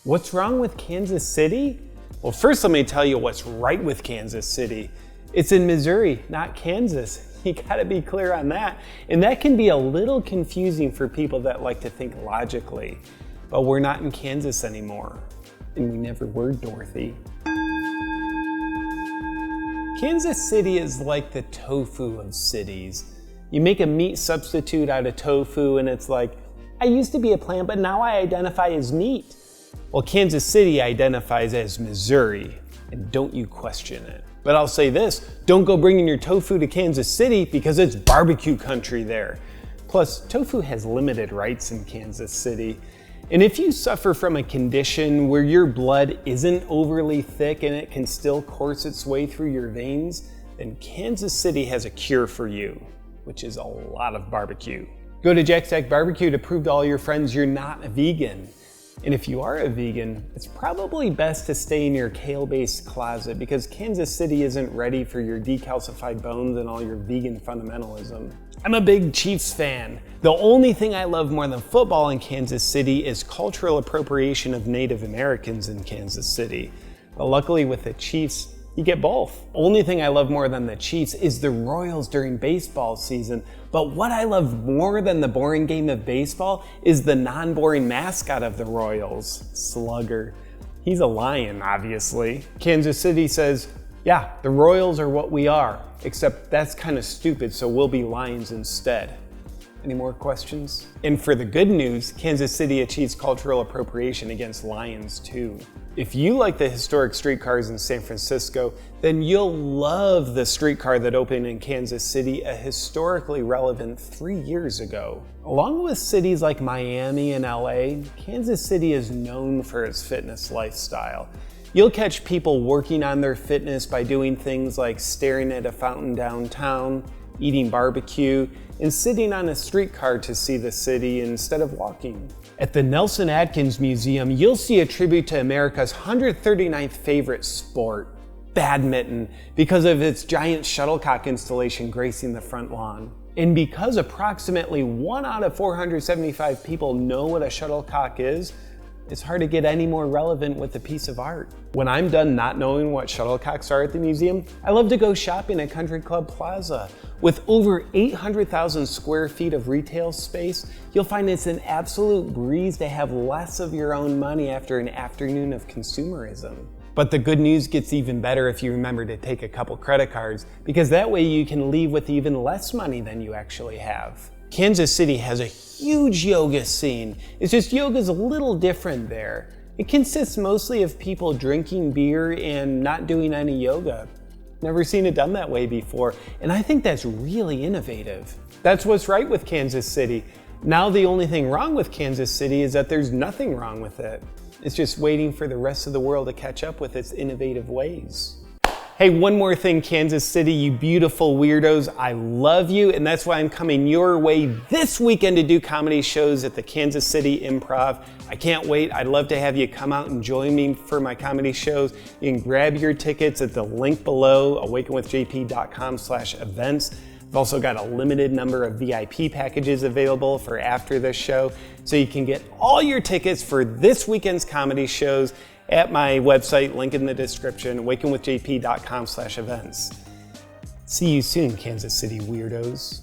What's wrong with Kansas City? Well, first let me tell you what's right with Kansas City. It's in Missouri, not Kansas. You gotta be clear on that. And that can be a little confusing for people that like to think logically. But we're not in Kansas anymore. And we never were, Dorothy. Kansas City is like the tofu of cities. You make a meat substitute out of tofu and it's like, I used to be a plant, but now I identify as meat. Well, Kansas City identifies as Missouri, and don't you question it. But I'll say this, don't go bringing your tofu to Kansas City because it's barbecue country there. Plus, tofu has limited rights in Kansas City. And if you suffer from a condition where your blood isn't overly thick and it can still course its way through your veins, then Kansas City has a cure for you, which is a lot of barbecue. Go to Jack Stack Barbecue to prove to all your friends you're not a vegan. And if you are a vegan, it's probably best to stay in your kale-based closet because Kansas City isn't ready for your decalcified bones and all your vegan fundamentalism. I'm a big Chiefs fan. The only thing I love more than football in Kansas City is cultural appropriation of Native Americans in Kansas City. But luckily with the Chiefs, you get both. Only thing I love more than the Chiefs is the Royals during baseball season. But what I love more than the boring game of baseball is the non-boring mascot of the Royals, Slugger. He's a lion, obviously. Kansas City says, yeah, the Royals are what we are, except that's kind of stupid, so we'll be lions instead. Any more questions? And for the good news, Kansas City achieves cultural appropriation against lions too. If you like the historic streetcars in San Francisco, then you'll love the streetcar that opened in Kansas City, a historically relevant 3 years ago. Along with cities like Miami and LA, Kansas City is known for its fitness lifestyle. You'll catch people working on their fitness by doing things like staring at a fountain downtown, eating barbecue, and sitting on a streetcar to see the city instead of walking. At the Nelson Atkins Museum, you'll see a tribute to America's 139th favorite sport, badminton, because of its giant shuttlecock installation gracing the front lawn. And because approximately 1 out of 475 people know what a shuttlecock is, it's hard to get any more relevant with a piece of art. When I'm done not knowing what shuttlecocks are at the museum, I love to go shopping at Country Club Plaza. With over 800,000 square feet of retail space, you'll find it's an absolute breeze to have less of your own money after an afternoon of consumerism. But the good news gets even better if you remember to take a couple credit cards, because that way you can leave with even less money than you actually have. Kansas City has a huge yoga scene. It's just yoga's a little different there. It consists mostly of people drinking beer and not doing any yoga. Never seen it done that way before, and I think that's really innovative. That's what's right with Kansas City. Now the only thing wrong with Kansas City is that there's nothing wrong with it. It's just waiting for the rest of the world to catch up with its innovative ways. Hey, one more thing, Kansas City, you beautiful weirdos. I love you, and that's why I'm coming your way this weekend to do comedy shows at the Kansas City Improv. I can't wait. I'd love to have you come out and join me for my comedy shows. You can grab your tickets at the link below, awakenwithjp.com/events. I've also got a limited number of VIP packages available for after this show, so you can get all your tickets for this weekend's comedy shows at my website, link in the description, awakenwithjp.com/events. See you soon, Kansas City weirdos.